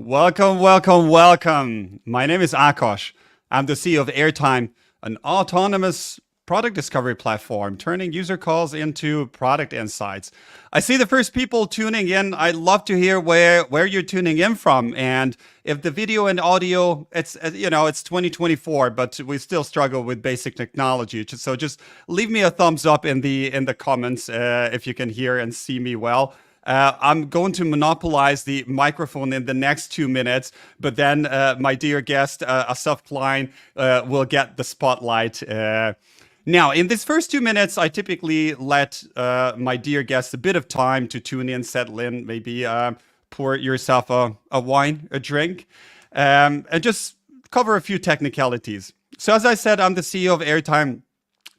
Welcome, welcome, welcome. My name is Akash. I'm the CEO of Airtime, an autonomous product discovery platform, turning user calls into product insights. I see the first people tuning in. I'd love to hear where you're tuning in from. And if the video and audio, it's 2024, but we still struggle with basic technology. So just leave me a thumbs up in the comments if you can hear and see me well. I'm going to monopolize the microphone in the next 2 minutes, but then my dear guest, Asaf Klein, will get the spotlight. Now, in these first 2 minutes, I typically let my dear guest a bit of time to tune in, settle in, maybe pour yourself a wine, a drink, and just cover a few technicalities. So as I said, I'm the CEO of Airtime.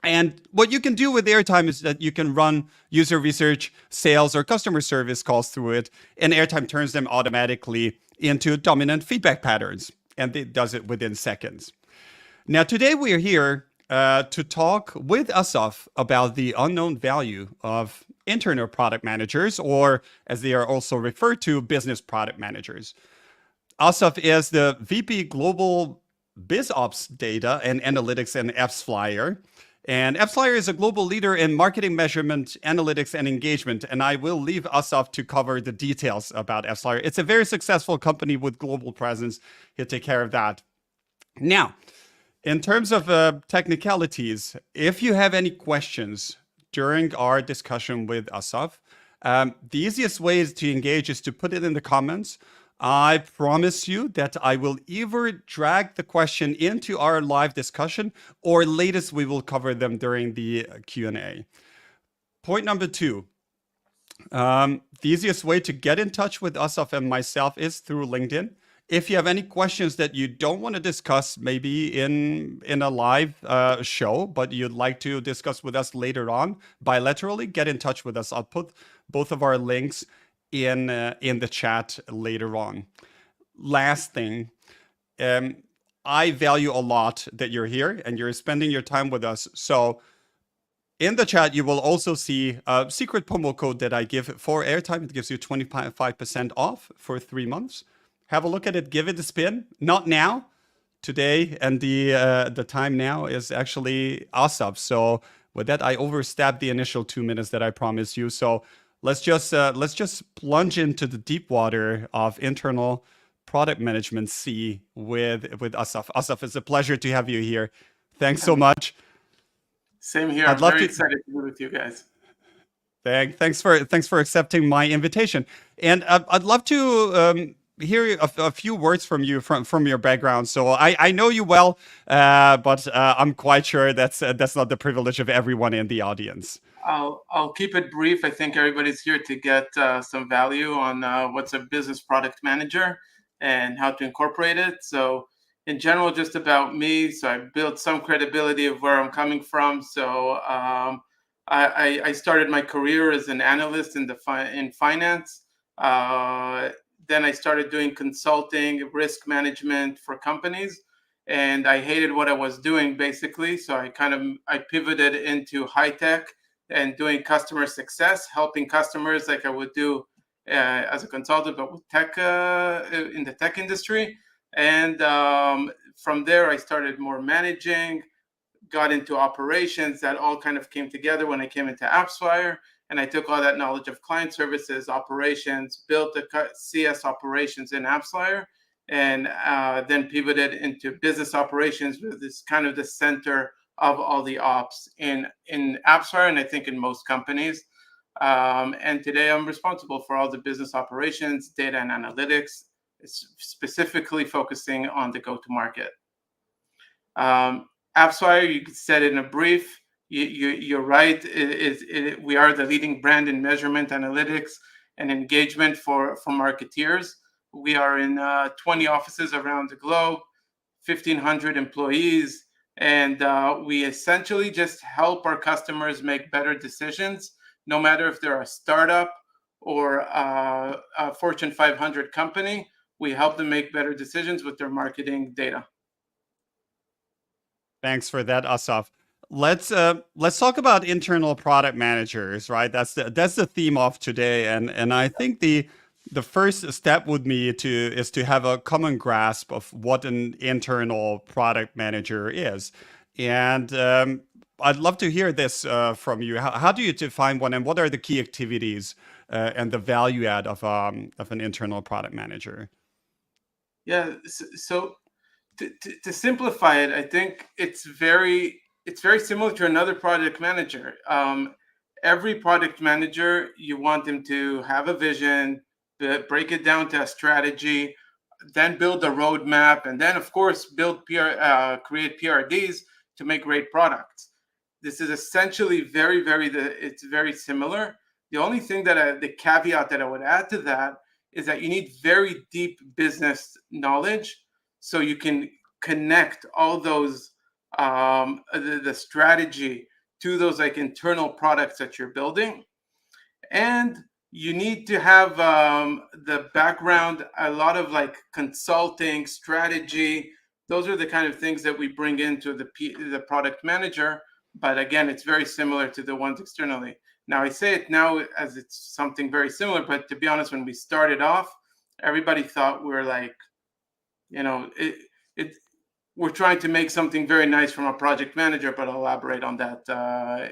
And what you can do with Airtime is that you can run user research, sales, or customer service calls through it, and Airtime turns them automatically into dominant feedback patterns, and it does it within seconds. Now, today we are here to talk with Asaf about the unknown value of internal product managers, or as they are also referred to, business product managers. Asaf is the VP Global BizOps Data and Analytics and AppsFlyer. And AppsFlyer is a global leader in marketing measurement, analytics, and engagement. And I will leave Asaf to cover the details about AppsFlyer. It's a very successful company with global presence. He'll take care of that. Now, in terms of technicalities, if you have any questions during our discussion with Asaf, the easiest way to engage is to put it in the comments. I promise you that I will either drag the question into our live discussion or latest we will cover them during the Q&A. Point number two, the easiest way to get in touch with Asaf and myself is through LinkedIn. If you have any questions that you don't want to discuss maybe in a live show, but you'd like to discuss with us later on bilaterally, get in touch with us. I'll put both of our links in the chat later on. Last thing, I value a lot that you're here and you're spending your time with us. So in the chat, you will also see a secret promo code that I give for Airtime. It gives you 25% off for 3 months. Have a look at it, give it a spin. Not now, today, and the time now is actually Asaf. So with that, I overstepped the initial 2 minutes that I promised you. So let's just plunge into the deep water of internal product management sea with Asaf. Asaf, it's a pleasure to have you here. Thanks so much. Same here. I'm very excited to be with you guys. Thanks for accepting my invitation. And I'd love to hear a few words from you from your background. So I know you well, but I'm quite sure that's not the privilege of everyone in the audience. I'll keep it brief. I think everybody's here to get some value on what's a business product manager and how to incorporate it. So in general, just about me. So I built some credibility of where I'm coming from. So I started my career as an analyst in finance. Then I started doing consulting, risk management for companies. And I hated what I was doing, basically. So I pivoted into high tech and doing customer success, helping customers like I would do as a consultant, but with tech in the tech industry. And from there, I started more managing, got into operations. That all kind of came together when I came into AppsFlyer. And I took all that knowledge of client services, operations, built the CS operations in AppsFlyer, and then pivoted into business operations, with this kind of the center of all the ops in AppsFlyer, and I think in most companies. And today I'm responsible for all the business operations, data and analytics, specifically focusing on the go-to-market. AppsFlyer, you said it in a brief, you're right. We are the leading brand in measurement, analytics, and engagement for marketeers. We are in 20 offices around the globe, 1,500 employees. And we essentially just help our customers make better decisions, no matter if they're a startup or a Fortune 500 company. We help them make better decisions with their marketing data. Thanks for that, Asaf. Let's talk about internal product managers, right? That's the theme of today, and I think the the first step would be to have a common grasp of what an internal product manager is, and I'd love to hear this from you. How do you define one, and what are the key activities and the value add of an internal product manager? Yeah. So to simplify it, I think it's very similar to another project manager. Every product manager, you want them to have a vision, break it down to a strategy, then build a roadmap, and then of course create PRDs to make great products. This is essentially it's very similar. The only thing the caveat that I would add to that is that you need very deep business knowledge so you can connect all those the strategy to those like internal products that you're building, and you need to have the background, a lot of like consulting strategy. Those are the kind of things that we bring into the product manager, but again, it's very similar to the ones externally. Now I say it now as it's something very similar, but to be honest, when we started off, everybody thought we were like, it we're trying to make something very nice from a project manager, but I'll elaborate on that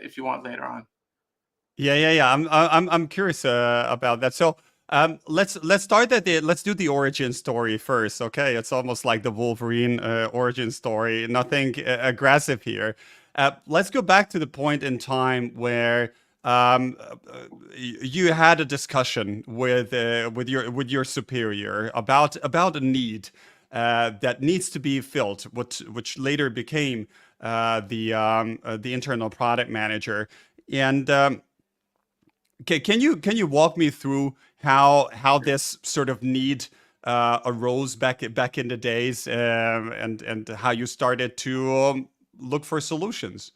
if you want later on. Yeah. I'm curious about that. So let's start at let's do the origin story first. Okay, it's almost like the Wolverine origin story. Nothing aggressive here. Let's go back to the point in time where you had a discussion with your superior about a need that needs to be filled, which later became the internal product manager. And can you walk me through how this sort of need arose back in the days, and how you started to look for solutions?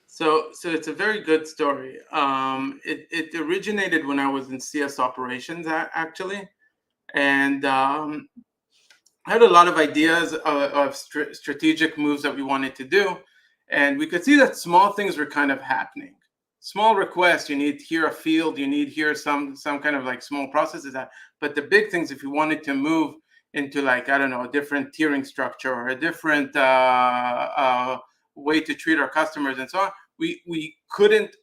So it's a very good story. It originated when I was in CS operations, actually, and I had a lot of ideas of strategic moves that we wanted to do, and we could see that small things were kind of happening. Small requests, you need here a field, you need here some kind of like small processes that. But the big things, if you wanted to move into like I don't know a different tiering structure or a different way to treat our customers and so on, we couldn't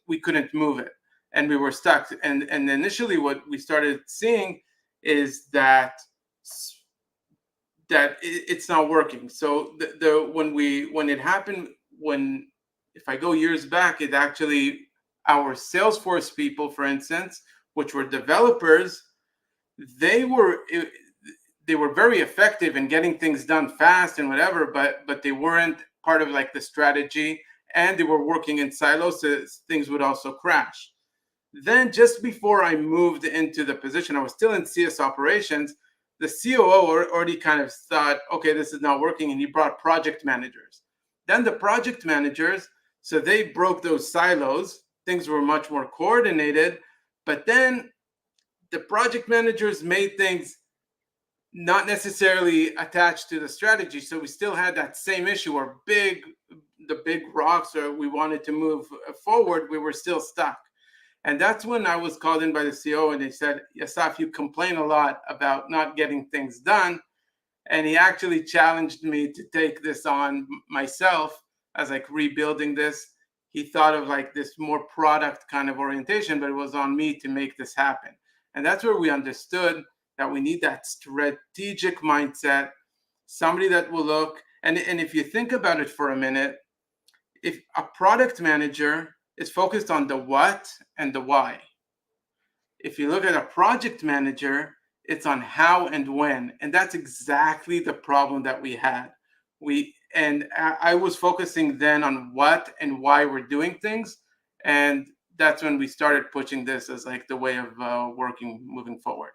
move it, and we were stuck. And initially, what we started seeing is that it's not working. So the when it happened, when if I go years back, it actually our Salesforce people, for instance, which were developers, they were they were very effective in getting things done fast and whatever, but they weren't part of like the strategy, and they were working in silos, so things would also crash. Then just before I moved into the position, I was still in CS operations. The COO already kind of thought, okay, this is not working, and he brought project managers. Then the project managers, so they broke those silos. Things were much more coordinated, but then the project managers made things not necessarily attached to the strategy. So we still had that same issue, or the big rocks, or we wanted to move forward, we were still stuck. And that's when I was called in by the CEO, and they said, Asaf, you complain a lot about not getting things done. And he actually challenged me to take this on myself as like rebuilding this. He thought of like this more product kind of orientation, but it was on me to make this happen. And that's where we understood that we need that strategic mindset, somebody that will look. And if you think about it for a minute, if a product manager is focused on the what and the why. If you look at a project manager, it's on how and when. And that's exactly the problem that we had. I was focusing then on what and why we're doing things. And that's when we started pushing this as like the way of working moving forward.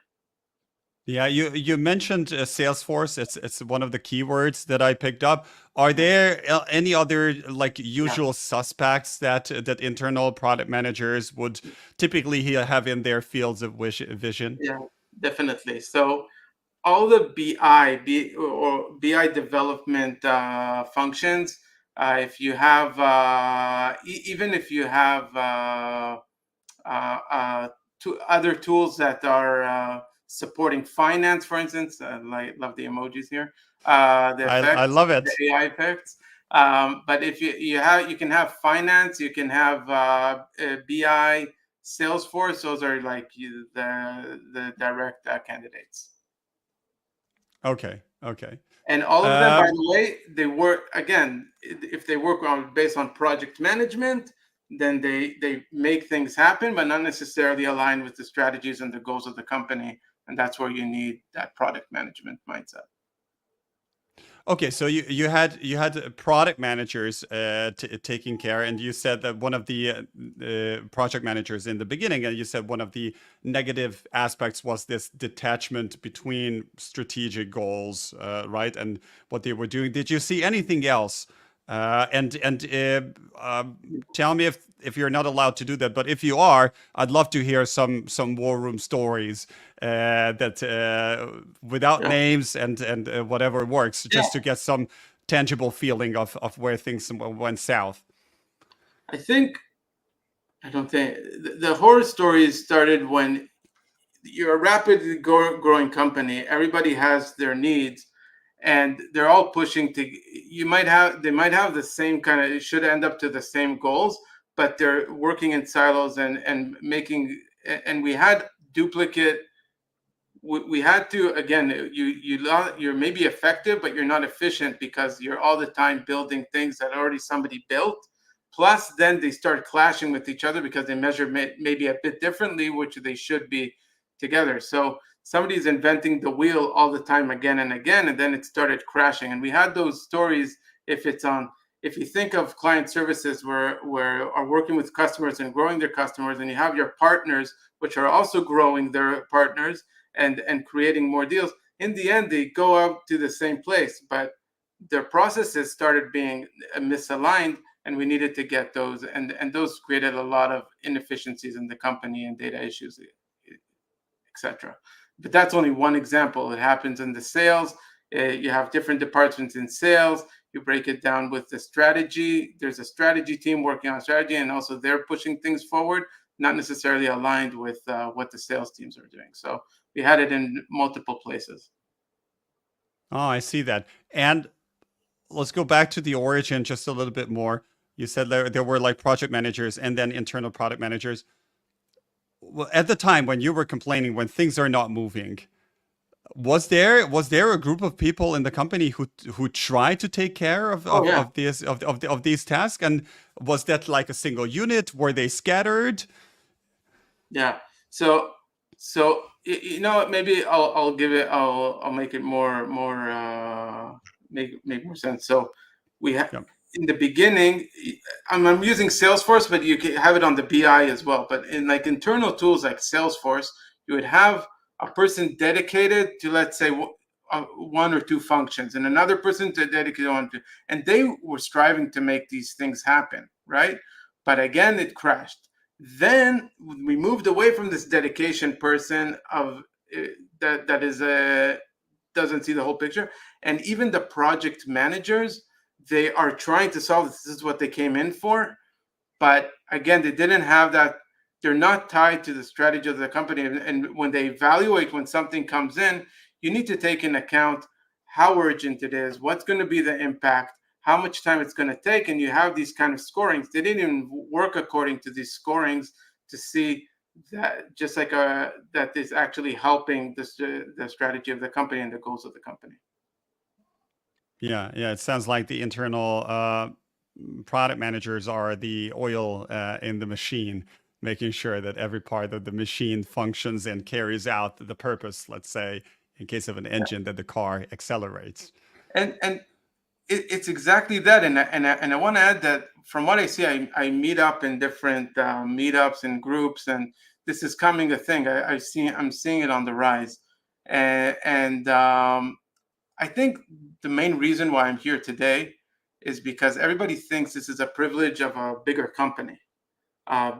Yeah, you mentioned Salesforce. It's one of the keywords that I picked up. Are there any other like Yeah. usual suspects that internal product managers would typically have in their fields of vision? Yeah, definitely. So all the BI development functions, if you have even if you have other tools that are supporting finance, for instance. I love the emojis here. The I effects, love it. the AI effects. But if you can have finance, you can have BI, Salesforce. Those are like the direct candidates. Okay. Okay. And all of them, by Um, the way, they work again. If they work on based on project management, then they make things happen, but not necessarily aligned with the strategies and the goals of the company. And that's where you need that product management mindset. Okay, so you had product managers taking care, and you said that one of the project managers in the beginning, and you said one of the negative aspects was this detachment between strategic goals, right, and what they were doing. Did you see anything else? And tell me if you're not allowed to do that, but if you are, I'd love to hear some war room stories that without Yeah. names and whatever works, Yeah. just to get some tangible feeling of where things went south. I think I don't think the horror stories started when you're a rapidly growing company. Everybody has their needs, and they're all pushing to. They might have the same kind of. It should end up to the same goals, but they're working in silos and making. And we had duplicate. We had to again. You're maybe effective, but you're not efficient because you're all the time building things that already somebody built. Plus, then they start clashing with each other because they measure maybe a bit differently, which they should be together. So somebody's inventing the wheel all the time again and again, and then it started crashing. And we had those stories. If you think of client services where are working with customers and growing their customers, and you have your partners which are also growing their partners and creating more deals, in the end they go out to the same place, but their processes started being misaligned, and we needed to get those, and those created a lot of inefficiencies in the company and data issues, etc. But that's only one example. It happens in the sales. You have different departments in sales. You break it down with the strategy. There's a strategy team working on strategy, and also they're pushing things forward, not necessarily aligned with what the sales teams are doing. So we had it in multiple places. Oh, I see that. And let's go back to the origin just a little bit more. You said there were like project managers and then internal product managers. Well, at the time when you were complaining, when things are not moving, was there a group of people in the company who tried to take care of Oh of, yeah, of this of these tasks? And was that like a single unit? Were they scattered? yeah. So you know what? Maybe I'll give it. I'll make it more make more sense. So we have Yeah. in the beginning. I'm using Salesforce, but you can have it on the BI as well. But in like internal tools like Salesforce, you would have a person dedicated to, let's say, one or two functions, and another person to dedicate on to, and they were striving to make these things happen, right? But again, it crashed. Then we moved away from this dedication person of that is a doesn't see the whole picture, and even the project managers, they are trying to solve this. This is what they came in for, but again, they didn't have that. They're not tied to the strategy of the company, and when they evaluate when something comes in, you need to take in account how urgent it is, what's going to be the impact, how much time it's going to take, and you have these kind of scorings. They didn't even work according to these scorings to see that just like that is actually helping the strategy of the company and the goals of the company. Yeah, yeah. It sounds like the internal product managers are the oil in the machine, making sure that every part of the machine functions and carries out the purpose. Let's say, in case of an engine, that the car accelerates. And it's exactly that. And I want to add that from what I see, I meet up in different meetups and groups, and this is coming a thing. I'm seeing it on the rise, and I think the main reason why I'm here today is because everybody thinks this is a privilege of a bigger company.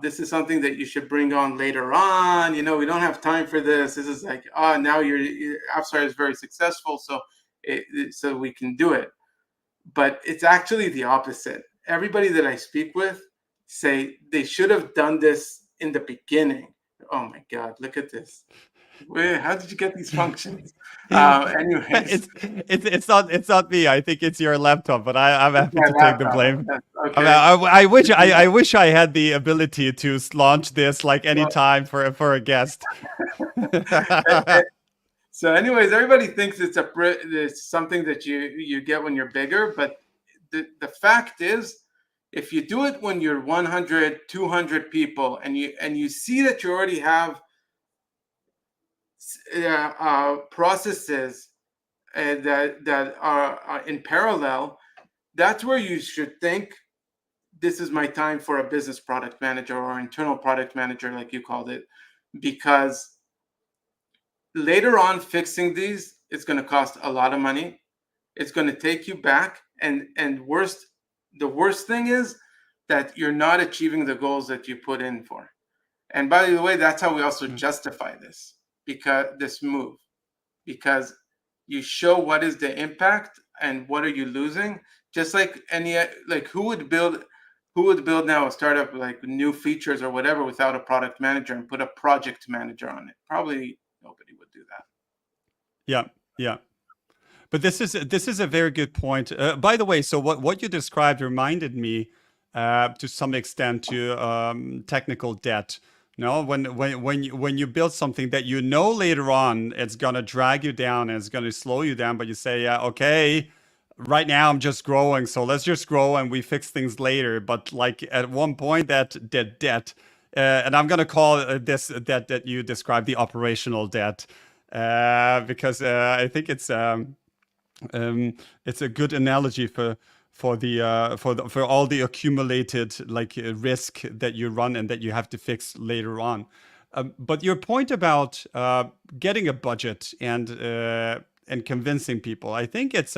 This is something that you should bring on later on. You know, we don't have time for this. This is like, oh, now your AppsFlyer is very successful, so so we can do it. But it's actually the opposite. Everybody that I speak with say they should have done this in the beginning. Oh my God, look at this. Wait, how did you get these functions? Anyways, It's not me. I think it's your laptop, but I'm it's happy my to take the laptop. blame. Okay. I wish I had the ability to launch this like Well, anytime for a guest. so, anyways, everybody thinks it's something that you get when you're bigger, but the fact is, if you do it when you're 100, 200 people, and you see that you already have processes that are in parallel, that's where you should think this is my time for a business product manager or internal product manager, like you called it, because later on fixing these it's going to cost a lot of money. It's going to take you back, and the worst thing is that you're not achieving the goals that you put in for. And by the way, that's how we also justify this, because this move, because you show what is the impact and what are you losing. Just like any, like who would build now a startup like new features or whatever without a product manager and put a project manager on it? Probably nobody would do that. Yeah, yeah. But this is a very good point. By the way, so what you described reminded me to some extent to technical debt. No, when you build something that you know later on it's gonna drag you down and it's gonna slow you down, but you say, yeah, okay, right now I'm just growing, so let's just grow and we fix things later. But like at one point that debt, and I'm gonna call this debt that you described the operational debt, because I think it's a good analogy for all the accumulated like risk that you run and that you have to fix later on. But your point about getting a budget and convincing people, I think it's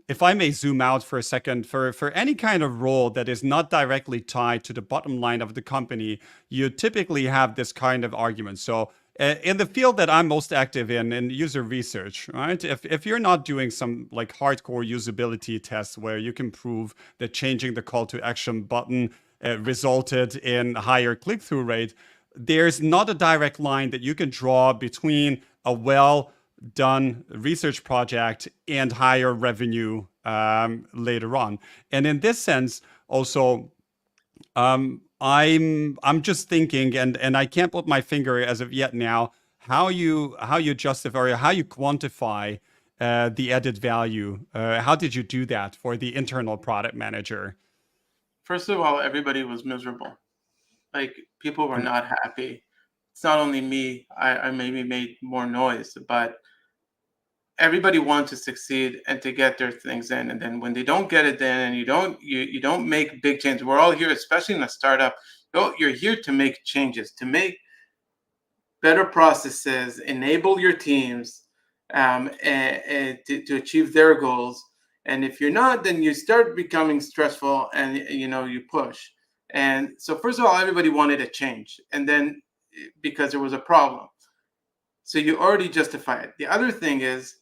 if I may zoom out for a second, for any kind of role that is not directly tied to the bottom line of the company, you typically have this kind of argument. So, in the field that I'm most active in user research, right? If you're not doing some like hardcore usability tests where you can prove that changing the call to action button resulted in higher click through rate, there's not a direct line that you can draw between a well done research project and higher revenue later on. And in this sense, also, I'm just thinking, and I can't put my finger as of yet now how you justify or how you quantify the added value. How did you do that for the internal product manager? First of all, everybody was miserable. Like, people were Mm. not happy. It's not only me. I maybe made more noise, but everybody wants to succeed and to get their things in. And then when they don't get it in, and you don't make big changes. We're all here, especially in a startup. You're here to make changes, to make better processes, enable your teams, and to achieve their goals. And if you're not, then you start becoming stressful, and you push. And so first of all, everybody wanted a change, and then because there was a problem, so you already justify it. The other thing is,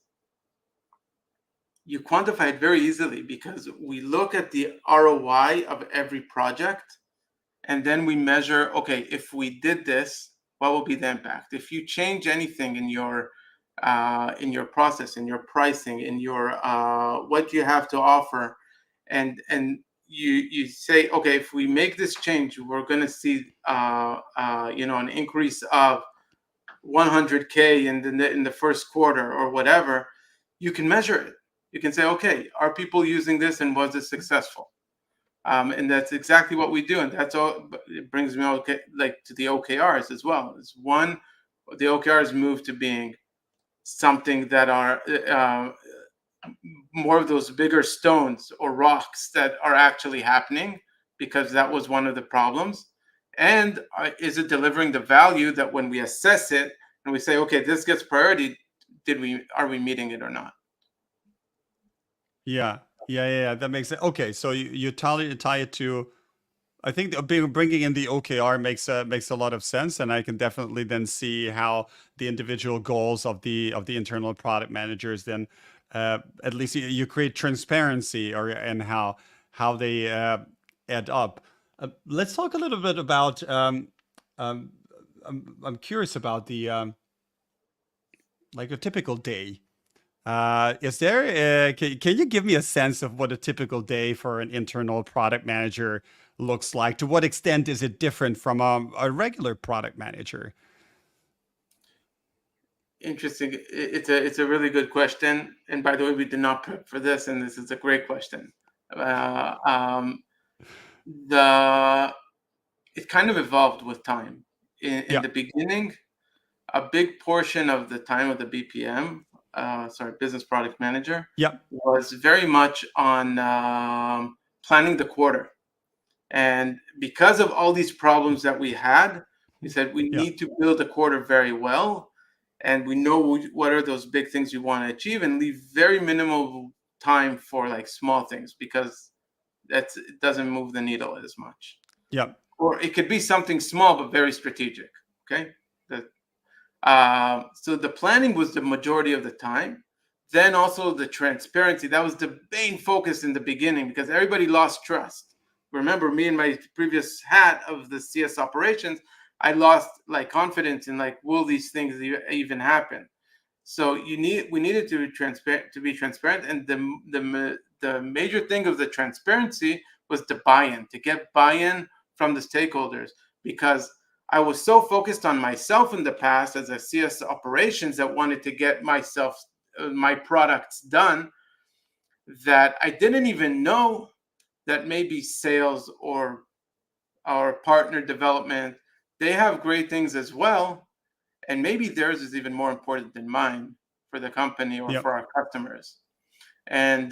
you quantify it very easily, because we look at the ROI of every project, and then we measure, okay, if we did this, what will be the impact? If you change anything in your process, in your pricing, in your what you have to offer, and you say, okay, if we make this change, we're going to see an increase of 100K in the first quarter or whatever. You can measure it. You can say, okay, are people using this, and was it successful? And that's exactly what we do, and that's all. It brings me like to the OKRs as well. It's one, the OKRs move to being something that are more of those bigger stones or rocks that are actually happening, because that was one of the problems. And is it delivering the value that when we assess it and we say, okay, this gets priority, are we meeting it or not? Yeah, yeah. That makes sense. Okay, so you tie it to. I think bringing in the OKR makes a lot of sense, and I can definitely then see how the individual goals of the internal product managers then at least you create transparency or and how they add up. Let's talk a little bit about I'm curious about the like a typical day. Is there? Can you give me a sense of what a typical day for an internal product manager looks like? To what extent is it different from a regular product manager? Interesting. It's a really good question. And by the way, we did not prep for this, and this is a great question. Uh, um, the it kind of evolved with time. In Yeah, the beginning, a big portion of the time of the BPM, business product manager, yeah, was very much on planning the quarter. And because of all these problems that we had, we said we yeah, need to build a quarter very well. And we know what are those big things we want to achieve and leave very minimal time for like small things because it doesn't move the needle as much. yeah, Or it could be something small but very strategic. Okay. The, so the planning was the majority of the time. Then also the transparency. That was the main focus in the beginning because everybody lost trust. Remember, me in my previous hat of the CS operations, I lost like confidence in like, will these things even happen? So we needed to be transparent, and the major thing of the transparency was the buy-in, to get buy-in from the stakeholders, because I was so focused on myself in the past as a CS operations that wanted to get my products done, that I didn't even know that maybe sales or partner development, they have great things as well, and maybe theirs is even more important than mine for the company or yeah, for our customers. And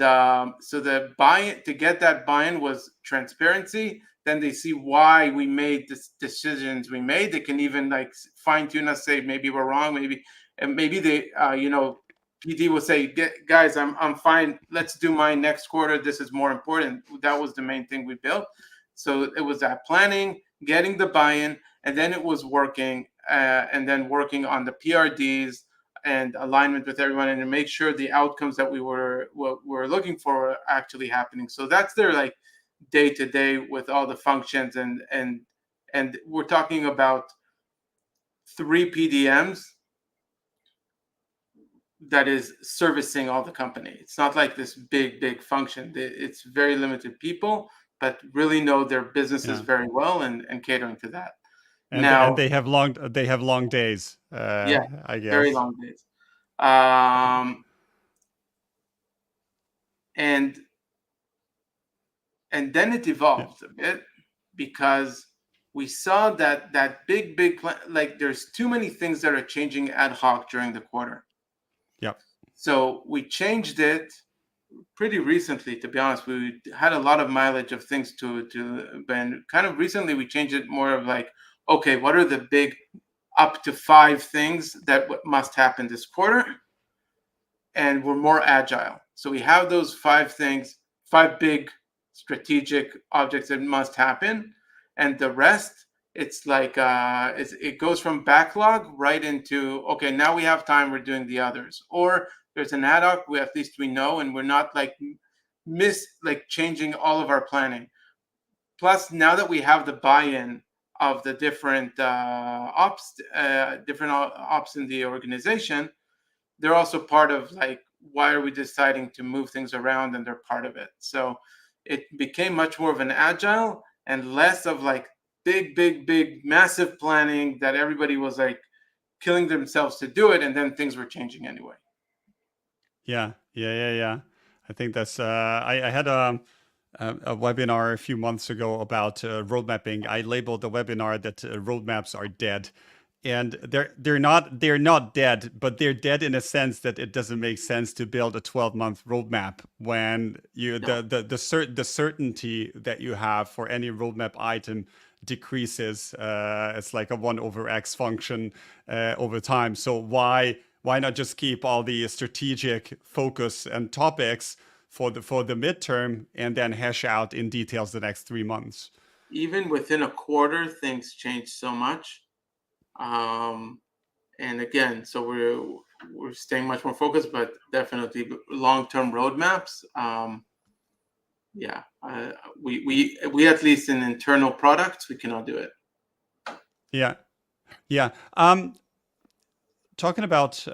so the buy-in, to get that buy-in, was transparency. Then they see why we made the decisions we made. They can even like fine tune us, say maybe we're wrong, maybe they PD will say, guys, I'm fine. Let's do mine next quarter. This is more important. That was the main thing we built. So it was that planning, getting the buy-in, and then it was working, and then working on the PRDs and alignment with everyone, and to make sure the outcomes that we were looking for were actually happening. So that's their like day to day with all the functions, and we're talking about 3 PDMs that is servicing all the company. It's not like this big function. It's very limited people, but really know their businesses yeah. very well, and catering to that. And Now, they have long days. yeah, I very guess. long days. Um, and and then it Yeah, evolved a bit because we saw that big plan, like there's too many things that are changing ad hoc during the quarter. yeah, So we changed it pretty recently. To be honest, we had a lot of mileage of things but kind of recently we changed it more of like, okay, what are the big up to 5 things that must happen this quarter, and we're more agile. So we have those 5 things, 5 big strategic objects that must happen, and the rest, it's like it goes from backlog right into, okay, now we have time, we're doing the others, or there's an ad hoc, at least we know, and we're not like changing all of our planning. Plus, now that we have the buy-in of the different ops in the organization, they're also part of like, why are we deciding to move things around, and they're part of it. So it became much more of an agile and less of like big massive planning that everybody was like killing themselves to do it, and then things were changing anyway. yeah. I think that's. I had a webinar a few months ago about road mapping. I labeled the webinar that roadmaps are dead, and they're not dead, but they're dead in a sense that it doesn't make sense to build a 12-month roadmap when No, the certainty that you have for any roadmap item decreases. It's like a 1/x function over time. So why not just keep all the strategic focus and topics for the midterm and then hash out in details the next 3 months? even within a quarter things change so much. um and again, so we're staying much more focused, but definitely long-term roadmaps. Yeah, we at least in internal products we cannot do it. Yeah. Yeah. Talking about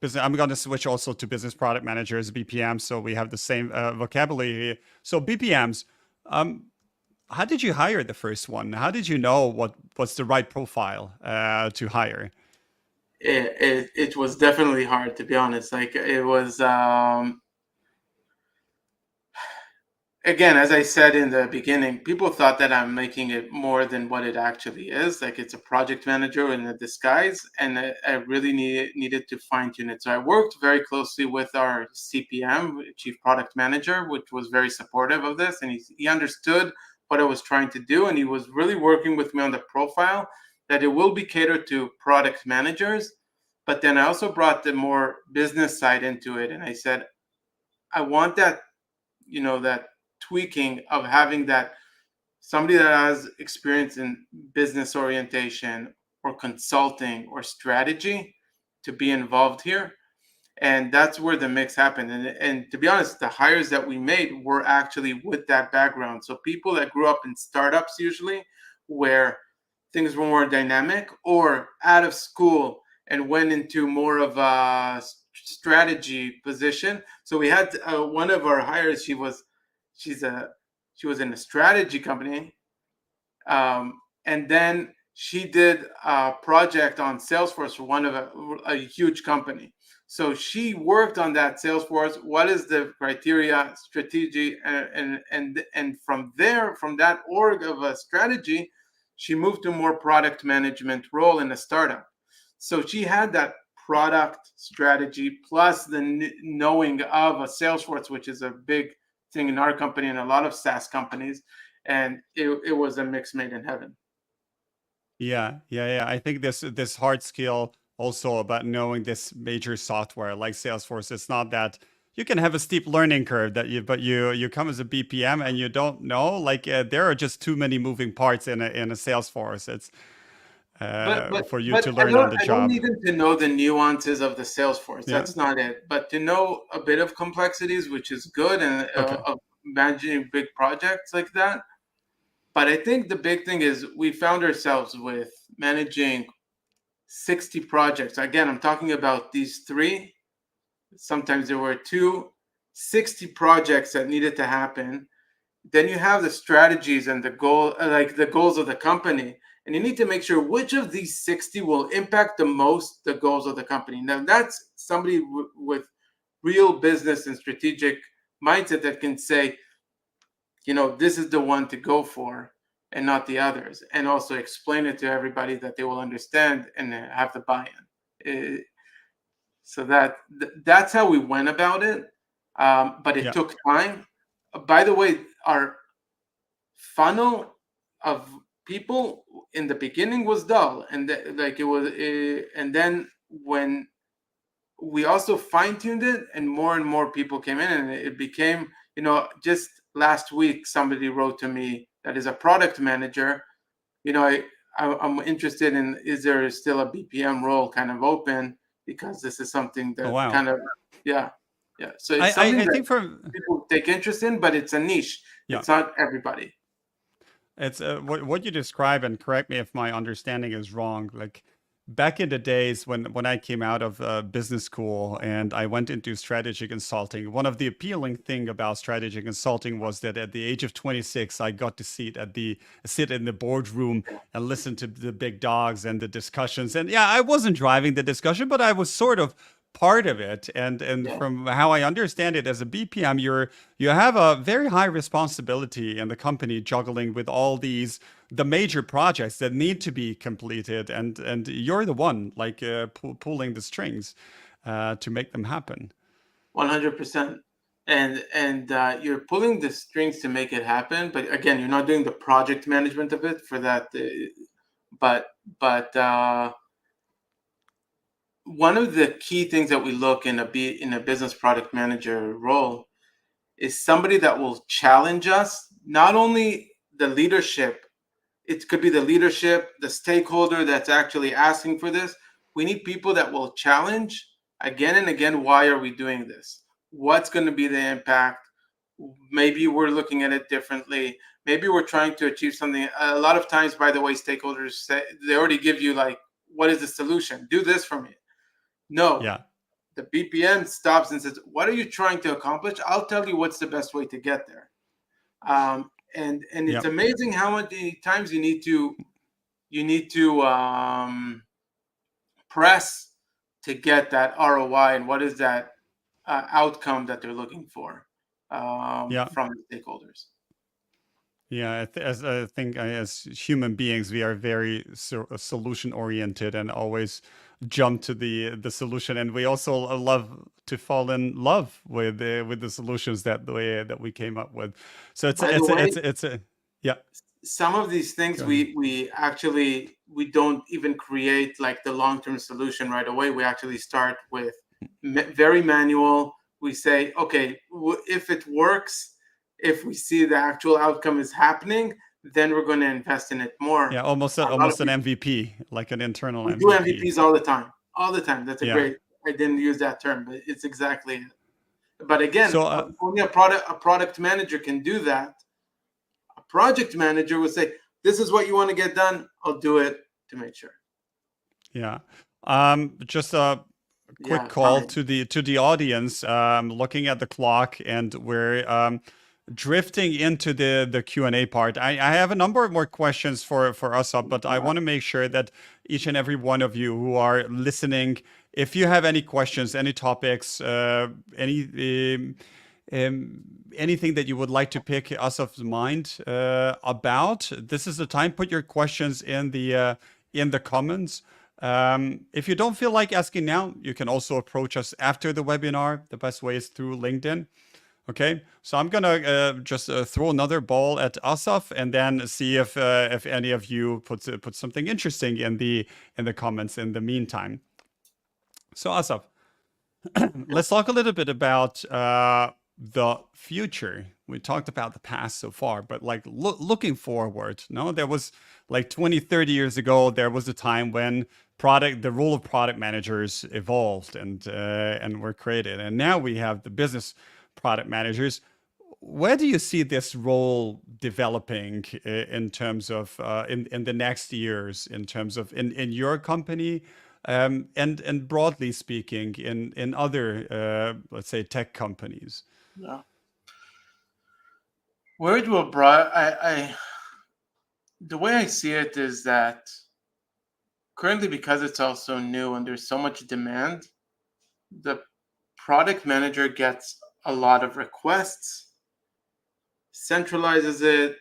business, I'm going to switch also to business product managers, BPM, so we have the same vocabulary here. So BPMs, um, how did you hire the first one? How did you know what's the right profile to hire? It was definitely hard, to be honest. Like it was again, as I said in the beginning, people thought that I'm making it more than what it actually is. Like it's a project manager in a disguise, and I really needed to fine tune it. So I worked very closely with our CPM, Chief Product Manager, which was very supportive of this, and he understood what I was trying to do, and he was really working with me on the profile that it will be catered to product managers. But then I also brought the more business side into it, and I said, I want that, that tweaking of having that somebody that has experience in business orientation or consulting or strategy to be involved here. And that's where the mix happened. And to be honest, the hires that we made were actually with that background. So people that grew up in startups, usually where things were more dynamic, or out of school and went into more of a strategy position. So we had one of our hires. She's a she was in a strategy company, and then she did a project on Salesforce for one of a huge company. So she worked on that Salesforce. What is the criteria, strategy, and from there, from that org of a strategy, she moved to more product management role in a startup. So she had that product strategy plus the knowing of a Salesforce, which is a big thing in our company and a lot of SaaS companies, and it was a mix made in heaven. Yeah, yeah, yeah. I think this hard skill also about knowing this major software like Salesforce. It's not that you can have a steep learning curve that but you come as a BPM and you don't know. Like there are just too many moving parts in a Salesforce. It's But but for you but to learn on the I don't job. need them to know the nuances of the Salesforce. Yeah. That's not it. But to know a bit of complexities, which is good, and Okay. of managing big projects like that. But I think the big thing is we found ourselves with managing 60 projects. Again, I'm talking about these three. Sometimes there were two, 60 projects that needed to happen. Then you have the strategies and the goal, like the goals of the company, and you need to make sure which of these 60 will impact the most the goals of the company. Now that's somebody with real business and strategic mindset that can say, this is the one to go for and not the others, and also explain it to everybody that they will understand and have the buy-in. So that's how we went about it. But it Yeah. took time. By the way, our funnel of people in the beginning was dull, and like it was, and then when we also fine-tuned it and more people came in, and it became, just last week somebody wrote to me that is a product manager. I'm interested in, is there still a BPM role kind of open, because this is something Oh that wow. kind of, yeah, yeah, so I it's I, something I that think from people take interest in, but it's a niche. yeah. It's not everybody. It's what you describe, and correct me if my understanding is wrong. Like back in the days when I came out of business school and I went into strategy consulting, one of the appealing thing about strategy consulting was that at the age of 26, I got to sit in the boardroom and listen to the big dogs and the discussions. And yeah, I wasn't driving the discussion, but I was sort of part of it. And Yeah, from how I understand it, as a BPM, you have a very high responsibility in the company, juggling with all the major projects that need to be completed, and you're the one like pulling the strings to make them happen. 100%. And you're pulling the strings to make it happen, but again, you're not doing the project management of it for that. But one of the key things that we look in a business product manager role is somebody that will challenge us, not only the leadership. It could be the leadership, the stakeholder that's actually asking for this. We need people that will challenge again and again. Why are we doing this? What's going to be the impact? Maybe we're looking at it differently. maybe we're trying to achieve something. A lot of times, by the way, stakeholders say they already give you like, what is the solution? Do this for me. No, Yeah. the BPM stops and says, what are you trying to accomplish? I'll tell you what's the best way to get there. And it's Yeah. amazing how many times you need to press to get that ROI, and what is that outcome that they're looking for Yeah. from the stakeholders. Yeah, as I think as human beings, we are very solution oriented and always jump to the solution, and we also love to fall in love with the solutions that we came up with. So By the way, it's a yeah. some of these things Go ahead. we actually we don't even create like the long-term solution right away. We actually start with very manual. We say, okay, if it works, if we see the actual outcome is happening, then we're going to invest in it more. Yeah, A lot of almost an people, MVP, like an internal we do MVP. MVPs all the time, all the time. That's a Yeah. great, I didn't use that term, but it's exactly it. But again, So only a product manager can do that. A project manager will say, this is what you want to get done, I'll do it to make sure. yeah. Just a quick Yeah, call sorry. to the audience. Looking at the clock, and we're drifting into the Q&A part. I have a number of more questions for us up, but I want to make sure that each and every one of you who are listening, if you have any questions, any topics, anything that you would like to pick Asaf's mind about, this is the time. Put your questions in the comments. If you don't feel like asking now, you can also approach us after the webinar. The best way is through LinkedIn. Okay, so I'm gonna just throw another ball at Asaf, and then see if any of you put something interesting in the comments in the meantime. So Asaf, let's talk a little bit about the future. We talked about the past so far, but like looking forward, no, there was like 20, 30 years ago, there was a time when the role of product managers evolved and were created. And now we have the business product managers. Where do you see this role developing in terms of in the next years, in terms of in your company, and broadly speaking in other let's say tech companies? Yeah. Where it will brought the way I see it is that currently, because it's all so new and there's so much demand, the product manager gets a lot of requests, centralizes it,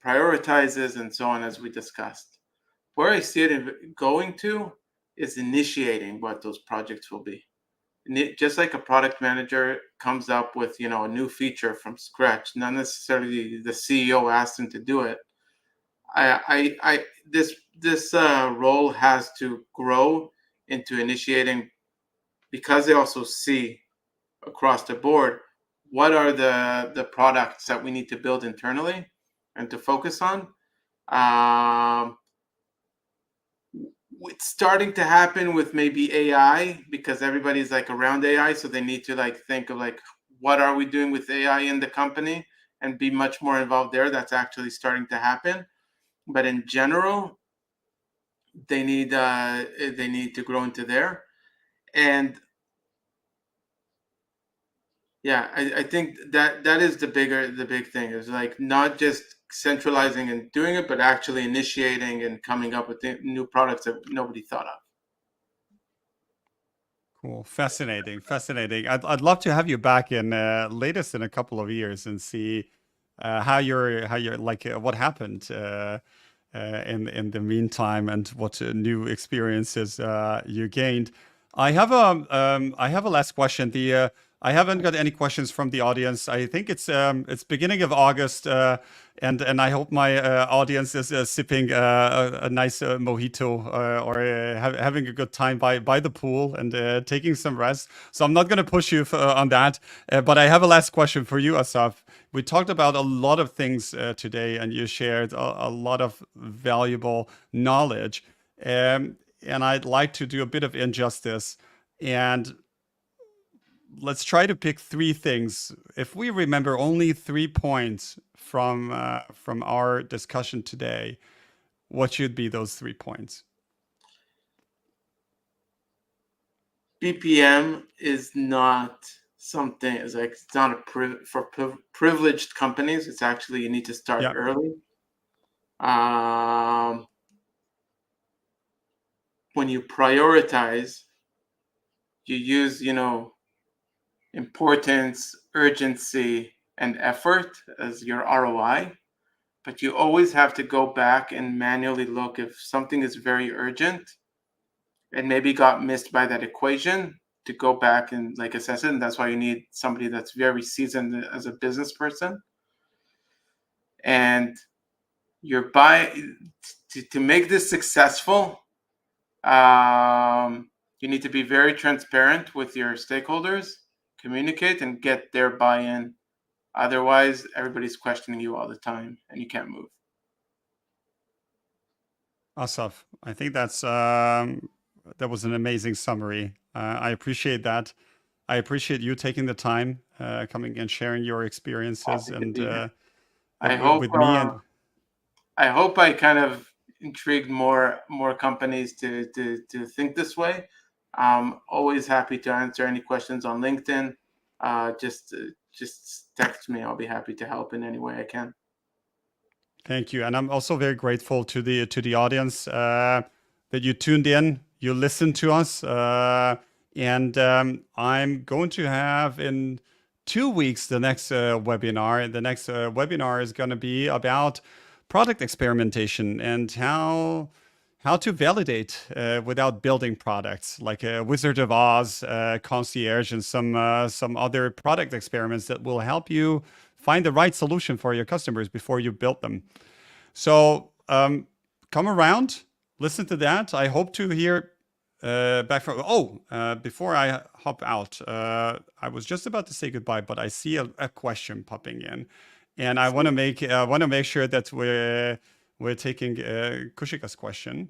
prioritizes, and so on, as we discussed. Where I see it going to is initiating what those projects will be. Just like a product manager comes up with a new feature from scratch, not necessarily the CEO asked him to do it. This role has to grow into initiating, because they also see across the board what are the products that we need to build internally and to focus on. It's starting to happen with maybe AI, because everybody's like around AI, so they need to like think of like, what are we doing with AI in the company, and be much more involved there. That's actually starting to happen. But in general, they need to grow into there. And yeah, I think that is the big thing, is like not just centralizing and doing it, but actually initiating and coming up with new products that nobody thought of. Cool, fascinating. I'd love to have you back in latest in a couple of years and see how you're like what happened in the meantime, and what new experiences you gained. I have a last question. I haven't got any questions from the audience. I think it's beginning of August, and I hope my audience is sipping a nice mojito or having a good time by the pool and taking some rest. So I'm not going to push you on that. But I have a last question for you, Asaf. We talked about a lot of things today, and you shared a lot of valuable knowledge. And I'd like to do a bit of injustice and let's try to pick three things. If we remember only 3 points from our discussion today, what should be those 3 points? BPM is not something. It's not for privileged companies. It's actually you need to start Yeah. early. When you prioritize, you use importance, urgency, and effort as your ROI. But you always have to go back and manually look if something is very urgent and maybe got missed by that equation, to go back and like assess it. And that's why you need somebody that's very seasoned as a business person. And your buy to make this successful, you need to be very transparent with your stakeholders, communicate, and get their buy-in. Otherwise, everybody's questioning you all the time, and you can't move. Asaf, I think that was an amazing summary. I appreciate that. I appreciate you taking the time, coming and sharing your experiences Happy to and be here. I hope with me. And I hope I kind of intrigued more companies to think this way. Always happy to answer any questions on LinkedIn. Just text me. I'll be happy to help in any way I can. thank you. And I'm also very grateful to the audience that you tuned in, you listened to us, and I'm going to have in 2 weeks the next webinar. The next webinar is going to be about product experimentation and how to validate without building products, like Wizard of Oz, Concierge, and some other product experiments that will help you find the right solution for your customers before you build them. So come around, listen to that. I hope to hear back from. Before I hop out, I was just about to say goodbye, but I see a question popping in, and I want to make sure that we're taking Kushika's question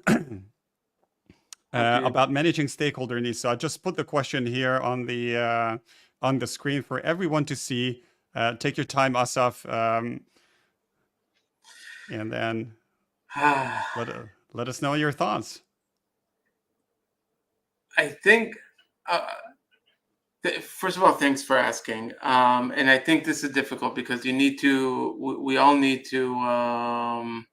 Okay. about managing stakeholder needs. So I just put the question here on the screen for everyone to see. Take your time, Asaf, and then let us know your thoughts. I think, first of all, thanks for asking. And I think this is difficult because we all need to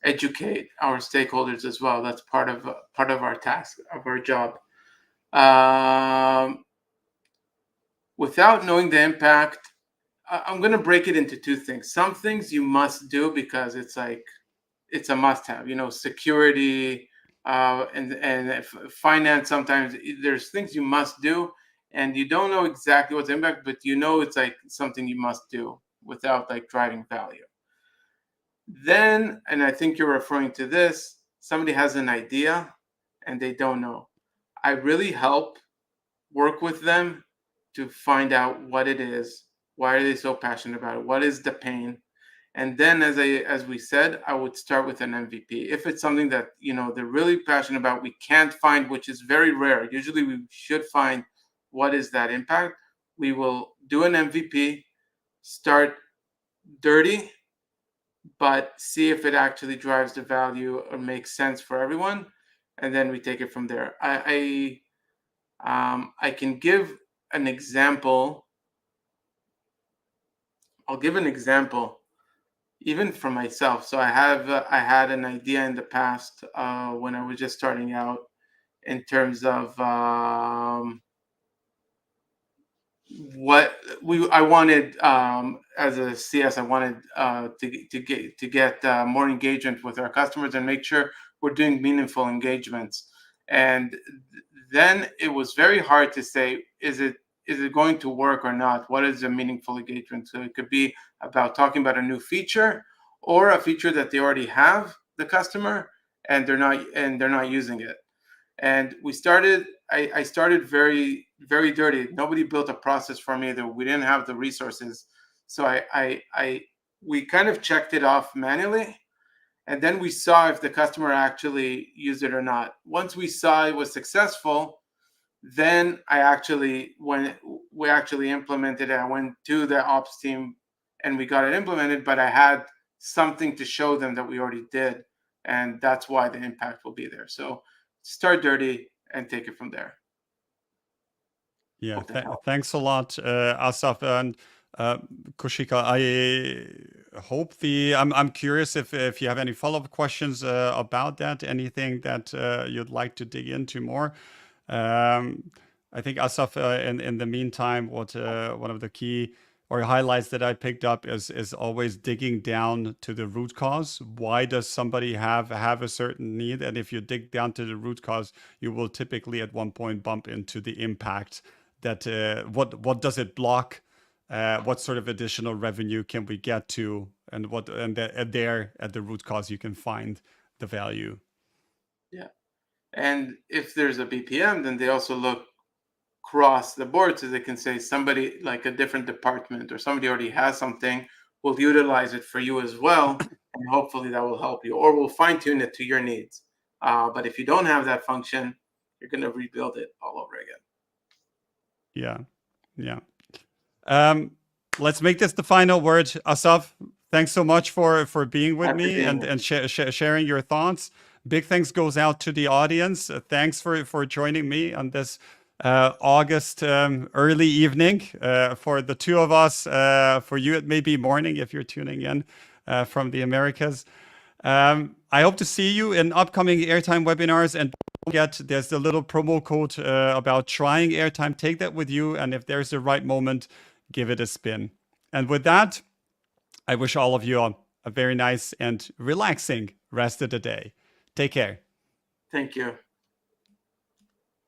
educate our stakeholders as well. That's part of our task, of our job. Without knowing the impact, I'm going to break it into two things. Some things you must do because it's a must-have. Security and finance. Sometimes there's things you must do, and you don't know exactly what's the impact, but it's like something you must do without like driving value. Then, and I think you're referring to this, somebody has an idea and they don't know. I really help work with them to find out what it is. Why are they so passionate about it? What is the pain? And then, as we said, I would start with an MVP. If it's something that they're really passionate about, we can't find, which is very rare. Usually, we should find what is that impact. We will do an MVP, start dirty, but see if it actually drives the value or makes sense for everyone, and then we take it from there. I can give an example. I'll give an example, even for myself. So I had an idea in the past when I was just starting out, in terms of what I wanted as a CS. I wanted to get more engagement with our customers and make sure we're doing meaningful engagements. And then it was very hard to say, is it going to work or not? What is a meaningful engagement? So it could be about talking about a new feature or a feature that they already have, the customer, and they're not using it. And I started very, very dirty. Nobody built a process for me. That we didn't have the resources. So we kind of checked it off manually. And then we saw if the customer actually used it or not. Once we saw it was successful, Then when we actually implemented it, I went to the ops team and we got it implemented, but I had something to show them that we already did. And that's why the impact will be there. So start dirty and take it from there. Yeah, Hope that helps. thanks a lot, Asaf and Kushika. I hope I'm curious if you have any follow-up questions about that, anything that you'd like to dig into more. I think Asaf, in the meantime, what one of the key or highlights that I picked up is always digging down to the root cause. Why does somebody have a certain need? And if you dig down to the root cause, you will typically at one point bump into the impact that what does it block? What sort of additional revenue can we get to? And there at the root cause you can find the value. Yeah. And if there's a BPM, then they also look across the board so they can say somebody like a different department or somebody already has something, will utilize it for you as well. And hopefully that will help you, or we'll fine tune it to your needs. But if you don't have that function, you're going to rebuild it all over again. Yeah. Yeah. Let's make this the final word. Asaf, thanks so much for being with me and sharing your thoughts. Big thanks goes out to the audience. Thanks for joining me on this August early evening. For the two of us, for you it may be morning if you're tuning in from the Americas. I hope to see you in upcoming Airtime webinars, and don't forget there's the little promo code about trying Airtime. Take that with you, and if there's the right moment, give it a spin. And with that, I wish all of you a very nice and relaxing rest of the day. Take care. Thank you.